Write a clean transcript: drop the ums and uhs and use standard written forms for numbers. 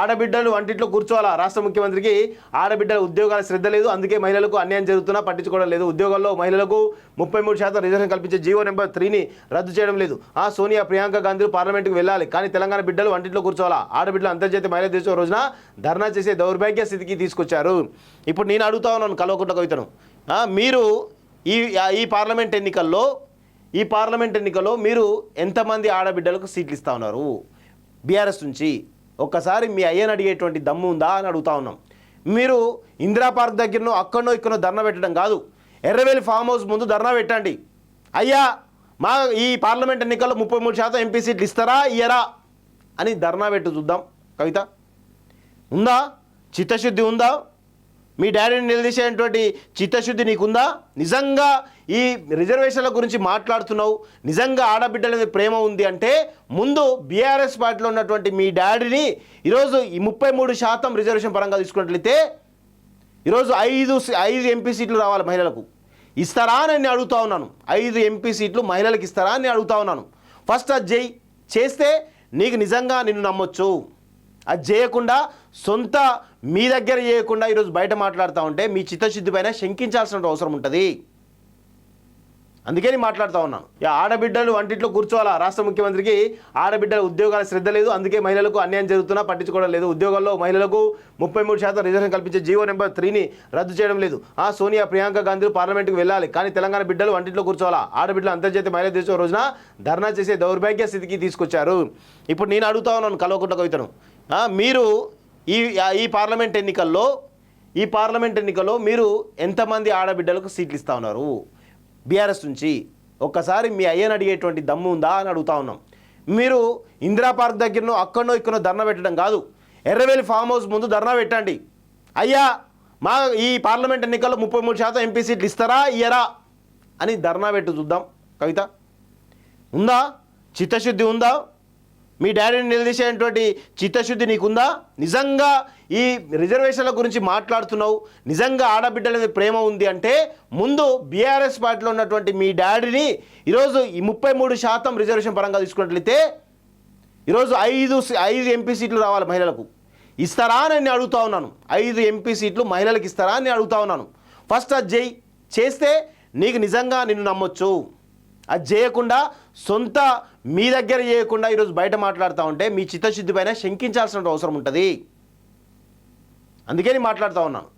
ఆడబిడ్డలు వంటింట్లో కూర్చోవాలా? రాష్ట్ర ముఖ్యమంత్రికి ఆడబిడ్డల ఉద్యోగాల శ్రద్ధ లేదు, అందుకే మహిళలకు అన్యాయం జరుగుతున్నా పట్టించుకోవడం లేదు. ఉద్యోగాల్లో మహిళలకు 33% రిజర్వేషన్ కల్పించే జీవో నెంబర్ 3ని రద్దు చేయడం లేదు. సోనియా, ప్రియాంక గాంధీలు పార్లమెంట్కి వెళ్ళాలి, కానీ తెలంగాణ బిడ్డలు వంటింట్లో కూర్చోవాలా? ఆడబిడ్డలు అంతర్జాతీయ మహిళా దినోత్సవం రోజున ధర్నా చేసే దౌర్భాగ్య స్థితికి తీసుకొచ్చారు. ఇప్పుడు నేను అడుగుతా ఉన్నాను కల్వకుంట్ల కవితను, మీరు ఈ పార్లమెంట్ ఎన్నికల్లో మీరు ఎంతమంది ఆడబిడ్డలకు సీట్లు ఇస్తా ఉన్నారు బీఆర్ఎస్ నుంచి? ఒక్కసారి మీ అయ్యని అడిగేటువంటి దమ్ము ఉందా అని అడుగుతా ఉన్నాం. మీరు ఇందిరా పార్క్ దగ్గరనో అక్కడనో ఇక్కడనో ధర్నా పెట్టడం కాదు, ఎర్రవేలి ఫామ్ హౌస్ ముందు ధర్నా పెట్టండి. అయ్యా, మా ఈ పార్లమెంట్ ఎన్నికల్లో 33% ఎంపీ సీట్లు ఇస్తారా ఇయ్యరా అని ధర్నా పెట్టి చూద్దాం. కవిత, ఉందా? చిత్తశుద్ధి ఉందా? మీ డాడీని నిలదీసేటువంటి చిత్తశుద్ధి నీకుందా? నిజంగా ఈ రిజర్వేషన్ల గురించి మాట్లాడుతున్నావు, నిజంగా ఆడబిడ్డల మీద ప్రేమ ఉంది అంటే ముందు బీఆర్ఎస్ పార్టీలో ఉన్నటువంటి మీ డాడీని ఈరోజు ఈ 33% రిజర్వేషన్ పరంగా తీసుకున్నట్లయితే ఈరోజు 5 ఎంపీ సీట్లు రావాలి మహిళలకు. ఇస్తారా అని నేను అడుగుతా ఉన్నాను. 5 ఎంపీ సీట్లు మహిళలకు ఇస్తారా అని నేను అడుగుతా ఉన్నాను. ఫస్ట్ అది చేస్తే నీకు నిజంగా నిన్ను నమ్మొచ్చు. అది చేయకుండా సొంత మీ దగ్గర చేయకుండా ఈరోజు బయట మాట్లాడుతూ ఉంటే మీ చిత్తశుద్ధి పైన శంకించాల్సిన అవసరం ఉంటుంది. అందుకే నేను మాట్లాడుతూ ఉన్నాను. ఆడబిడ్డలు వంటింట్లో కూర్చోవాలా? రాష్ట్ర ముఖ్యమంత్రికి ఆడబిడ్డల ఉద్యోగాల శ్రద్ధ లేదు, అందుకే మహిళలకు అన్యాయం జరుగుతున్నా పట్టించుకోవడం లేదు. ఉద్యోగాల్లో మహిళలకు 33% రిజర్వేషన్ కల్పించే జీవో నెంబర్ 3ని రద్దు చేయడం లేదు. సోనియా, ప్రియాంక గాంధీలు పార్లమెంట్కి వెళ్ళాలి, కానీ తెలంగాణ బిడ్డలు వంటింట్లో కూర్చోవాలా? ఆడబిడ్డలు అంతర్జాతీయ మహిళా దినోత్సవం రోజున ధర్నా చేసే దౌర్భాగ్య స్థితికి తీసుకొచ్చారు. ఇప్పుడు నేను అడుగుతా ఉన్నాను కల్వకుంట్ల కవితను, మీరు ఈ పార్లమెంట్ ఎన్నికల్లో మీరు ఎంతమంది ఆడబిడ్డలకు సీట్లు ఇస్తా ఉన్నారు బీఆర్ఎస్ నుంచి? ఒక్కసారి మీ అయ్యని అడిగేటువంటి దమ్ము ఉందా అని అడుగుతా ఉన్నాం. మీరు ఇందిరా పార్క్ దగ్గరనో అక్కడనో ఇక్కడనో ధర్నా పెట్టడం కాదు, ఎర్రవేలి ఫామ్ హౌస్ ముందు ధర్నా పెట్టండి. అయ్యా, మా ఈ పార్లమెంట్ ఎన్నికల్లో 33% ఎంపీ సీట్లు ఇస్తారా ఇయ్యరా అని ధర్నా పెట్టి చూద్దాం. కవిత, ఉందా? చిత్తశుద్ధి ఉందా? మీ డాడీని నిలదీసేటువంటి చిత్తశుద్ధి నీకుందా? నిజంగా ఈ రిజర్వేషన్ల గురించి మాట్లాడుతున్నావు, నిజంగా ఆడబిడ్డల మీద ప్రేమ ఉంది అంటే ముందు బీఆర్ఎస్ పార్టీలో ఉన్నటువంటి మీ డాడీని ఈరోజు ఈ 33% రిజర్వేషన్ పరంగా తీసుకున్నట్లయితే ఈరోజు 5 ఎంపీ సీట్లు రావాలి మహిళలకు. ఇస్తారా అని నేను అడుగుతా ఉన్నాను. 5 ఎంపీ సీట్లు మహిళలకు ఇస్తారా అని నేను అడుగుతా ఉన్నాను. ఫస్ట్ అది చేస్తే నీకు నిజంగా నిన్ను నమ్మొచ్చు. అది చేయకుండా సొంత మీ దగ్గర చేయకుండా ఈరోజు బయట మాట్లాడుతూ ఉంటే మీ చిత్తశుద్ధి పైన శంకించాల్సిన అవసరం ఉంటుంది. అందుకే నేను మాట్లాడుతూ ఉన్నాను.